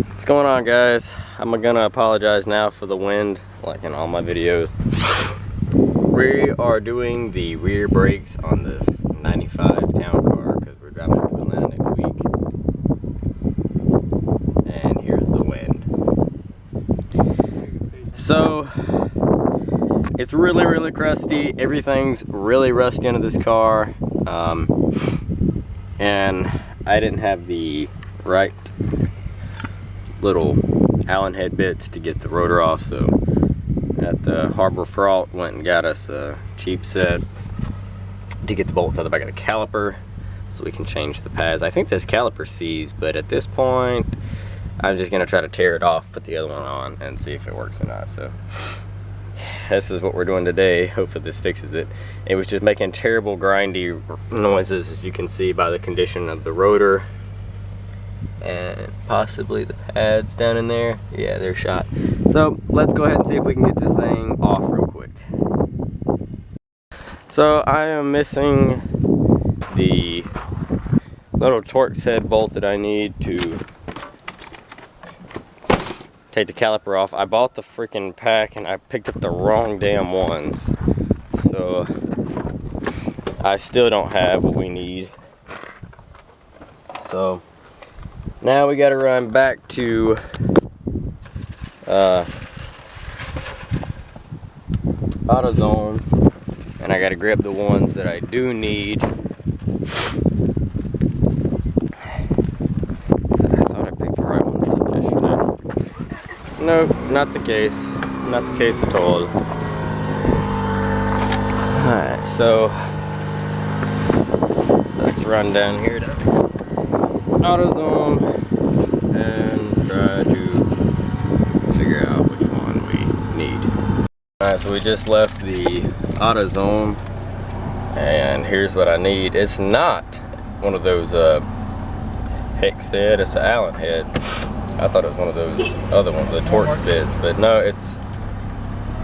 What's going on, guys? I'm gonna apologize now for the wind, like in all my videos. We are doing the rear brakes on this 95 town car because we're driving to Atlanta next week. And here's the wind. So, it's really crusty. Everything's really rusty into this car. And I didn't have the right little Allen head bits to get the rotor off, so at the Harbor Freight went and got us a cheap set to get the bolts out of the back of the caliper so we can change the pads. I think this caliper seized, but at this point I'm just gonna try to tear it off, put the other one on, and see if it works or not. So this is what we're doing today. Hopefully this fixes it. It was just making terrible grindy noises, as you can see by the condition of the rotor and possibly the pads down in there. Yeah, they're shot. So let's go ahead and see if we can get this thing off real quick. So I am missing the little Torx head bolt that I need to take the caliper off. I bought the freaking pack and I picked up the wrong damn ones, so I still don't have what we need. So now we gotta run back to AutoZone, and I gotta grab the ones that I do need. So I thought I picked the right ones up yesterday. Nope, not the case. Not the case at all. Alright, so let's run down here to AutoZone and try to figure out which one we need. Alright, so we just left the AutoZone and here's what I need. It's not one of those hex head, it's an Allen head. I thought it was one of those other ones, the Torx bits, but no, it's,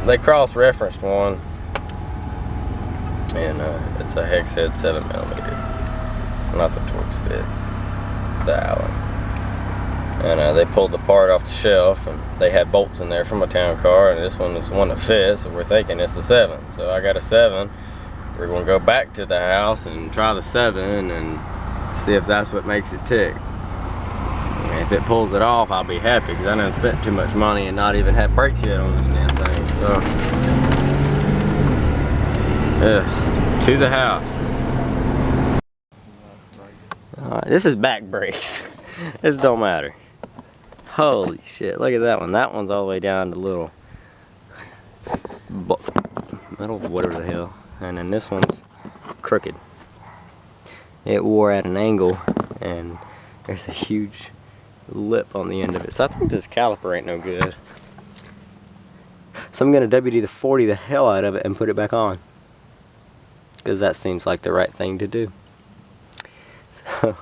they cross-referenced one, and it's a hex head 7mm, not the Torx bit. The Allen, and they pulled the part off the shelf, and they had bolts in there from a town car, and this one is the one that fits, so we're thinking it's a 7. So I got a 7. We're going to go back to the house and try the 7 and see if that's what makes it tick. And if it pulls it off, I'll be happy, because I done spent too much money and not even had brakes yet on this damn thing. So to the house. This is back brakes. This don't matter. Holy shit, look at that one. That one's all the way down to little whatever the hell. And then this one's crooked. It wore at an angle and there's a huge lip on the end of it. So I think this caliper ain't no good. So I'm gonna WD-40 the hell out of it and put it back on, because that seems like the right thing to do. So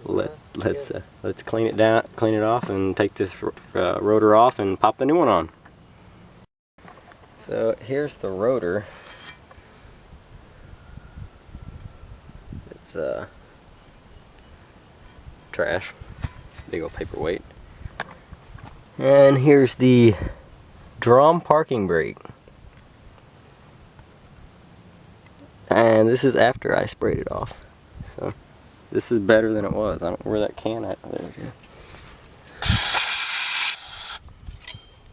let's clean it down, clean it off, and take this rotor off and pop the new one on. So here's the rotor. It's trash, big old paperweight. And here's the drum parking brake. And this is after I sprayed it off. So this is better than it was. I don't know where that can at. There we go.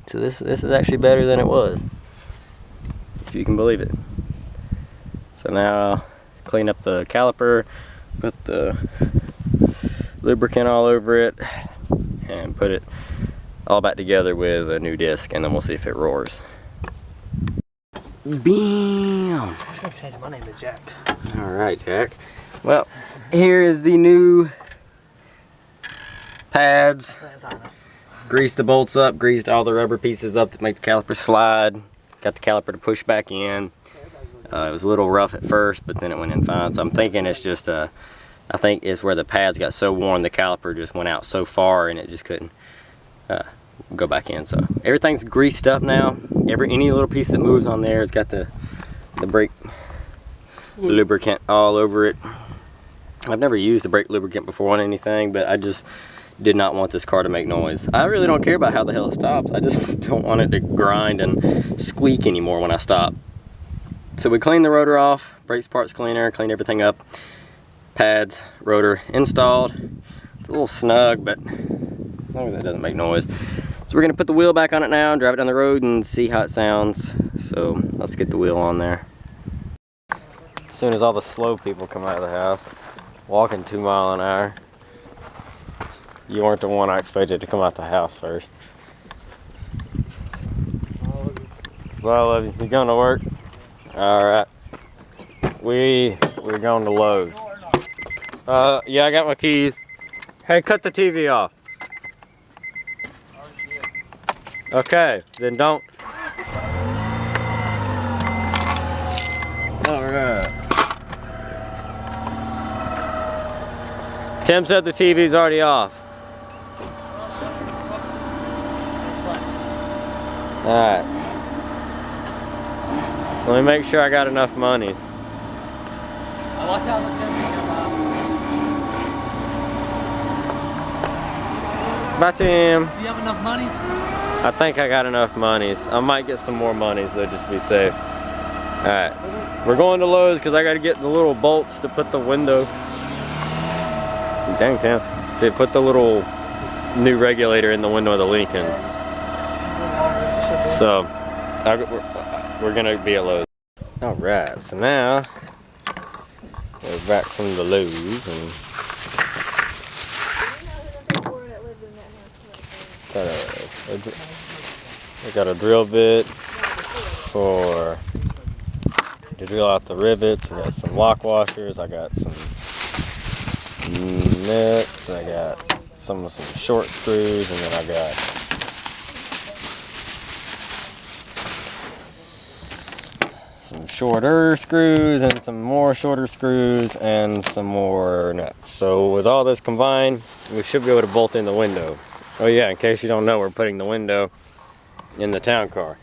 So this is actually better than it was, if you can believe it. So now I'll clean up the caliper, put the lubricant all over it, and put it all back together with a new disc, and then we'll see if it roars. Bam! I should have changed my name to Jack. Alright, Jack. Well, here is the new pads. Greased the bolts up, greased all the rubber pieces up to make the caliper slide. Got the caliper to push back in. It was a little rough at first, but then it went in fine. So I'm thinking it's just I think it's where the pads got so worn, the caliper just went out so far and it just couldn't go back in. So everything's greased up now. Any little piece that moves on there has got the brake lubricant all over it. I've never used the brake lubricant before on anything, but I just did not want this car to make noise. I really don't care about how the hell it stops. I just don't want it to grind and squeak anymore when I stop. So we cleaned the rotor off, brakes parts cleaner, cleaned everything up. Pads, rotor installed. It's a little snug, but as long as it doesn't make noise. So we're gonna put the wheel back on it now, drive it down the road and see how it sounds. So let's get the wheel on there. As soon as all the slow people come out of the house, walking 2 miles an hour. You weren't the one I expected to come out the house first. Well, I love you. You going to work? All right. We're going to Lowe's. Yeah, I got my keys. Hey, cut the TV off. Okay, then don't. All right. Tim said the TV's already off. Alright. Let me make sure I got enough monies. Watch out, the TV come out. Bye, Tim. Do you have enough monies? I think I got enough monies. I might get some more monies though, just to be safe. Alright. We're going to Lowe's because I got to get the little bolts to put the window. Dang, Tim. To put the little new regulator in the window of the Lincoln. So, we're gonna be at Lowe's. All right, so now we're back from the Lowe's and I got a drill bit to drill out the rivets. I got some lock washers. I got some nuts. I got some short screws, and then I got some shorter screws and some more shorter screws and some more nuts. So with all this combined, we should be able to bolt in the window. Oh yeah, in case you don't know, we're putting the window in the town car.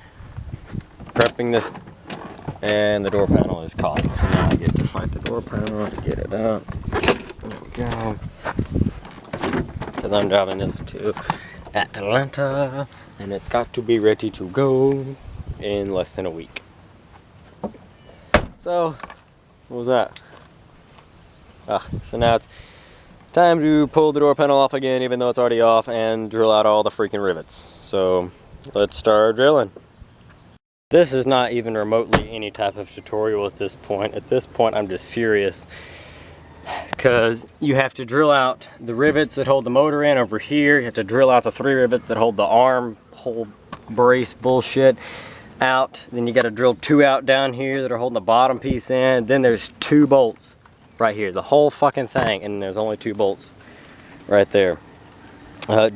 Prepping this, and the door panel is caught. So now I get to fight the door panel to get it up. There we go. Because I'm driving this to Atlanta, and it's got to be ready to go in less than a week. So, what was that? So now it's time to pull the door panel off again, even though it's already off, and drill out all the freaking rivets. So, let's start drilling. This is not even remotely any type of tutorial at this point. At this point, I'm just furious. Because you have to drill out the rivets that hold the motor in over here. You have to drill out the 3 rivets that hold the arm hole brace bullshit out. Then you got to drill 2 out down here that are holding the bottom piece in. Then there's 2 bolts right here, the whole fucking thing, and there's only 2 bolts right there.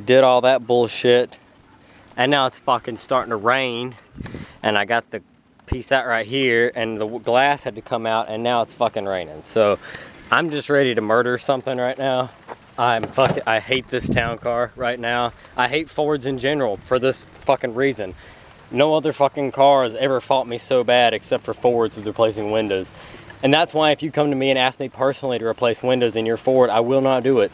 Did all that bullshit, and now it's fucking starting to rain, and I got the piece out right here, and the glass had to come out, and now it's fucking raining. So I'm just ready to murder something right now. I hate this town car right now. I hate Fords in general for this fucking reason. No other fucking car has ever fought me so bad except for Fords with replacing windows. And that's why if you come to me and ask me personally to replace windows in your Ford, I will not do it.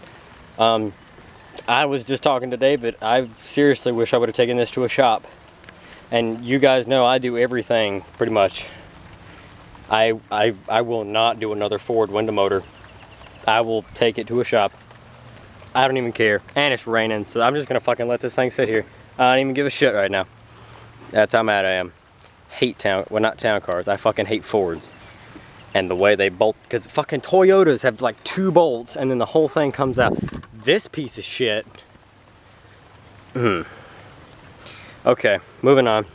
I was just talking to David. I seriously wish I would have taken this to a shop. And you guys know I do everything pretty much. I will not do another Ford window motor. I will take it to a shop. I don't even care. And it's raining, so I'm just gonna fucking let this thing sit here. I don't even give a shit right now. That's how mad I am. Hate well, not town cars. I fucking hate Fords. And the way they bolt, because fucking Toyotas have like 2 bolts and then the whole thing comes out. This piece of shit. Okay, moving on.